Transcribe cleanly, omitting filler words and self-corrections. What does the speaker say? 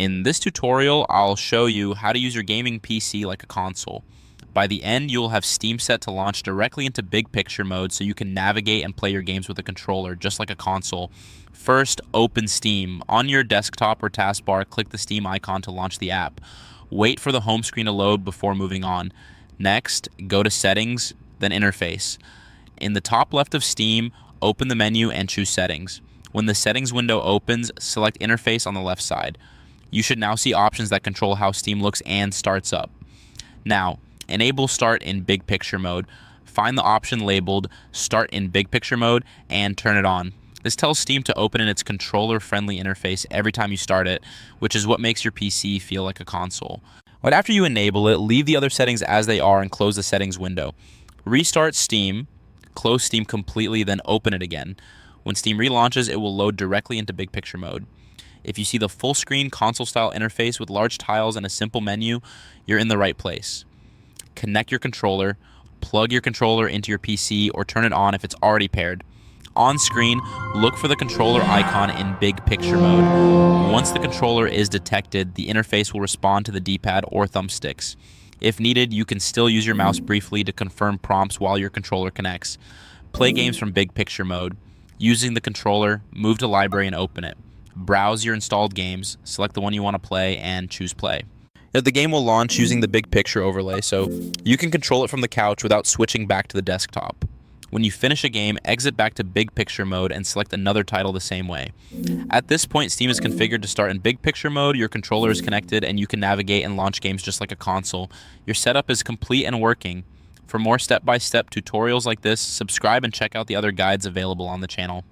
In this tutorial, I'll show you how to use your gaming PC like a console. By the end, you'll have Steam set to launch directly into big picture mode so you can navigate and play your games with a controller, just like a console. First, open Steam. On your desktop or taskbar, click the Steam icon to launch the app. Wait for the home screen to load before moving on. Next, go to Settings, then Interface. In the top left of Steam, open the menu and choose Settings. When the Settings window opens, select Interface on the left side. You should now see options that control how Steam looks and starts up. Now, enable Start in Big Picture mode. Find the option labeled Start in Big Picture mode and turn it on. This tells Steam to open in its controller-friendly interface every time you start it, which is what makes your PC feel like a console. Right after you enable it, leave the other settings as they are and close the settings window. Restart Steam, close Steam completely, then open it again. When Steam relaunches, it will load directly into Big Picture mode. If you see the full screen console-style interface with large tiles and a simple menu, you're in the right place. Connect your controller, plug your controller into your PC, or turn it on if it's already paired. On screen, look for the controller icon in Big Picture mode. Once the controller is detected, the interface will respond to the D-pad or thumbsticks. If needed, you can still use your mouse briefly to confirm prompts while your controller connects. Play games from Big Picture mode. Using the controller, move to Library and open it. Browse your installed games, select the one you want to play, and choose Play. The game will launch using the Big Picture overlay, so you can control it from the couch without switching back to the desktop. When you finish a game, exit back to Big Picture mode and select another title the same way. At this point, Steam is configured to start in Big Picture mode, your controller is connected, and you can navigate and launch games just like a console. Your setup is complete and working. For more step-by-step tutorials like this, subscribe and check out the other guides available on the channel.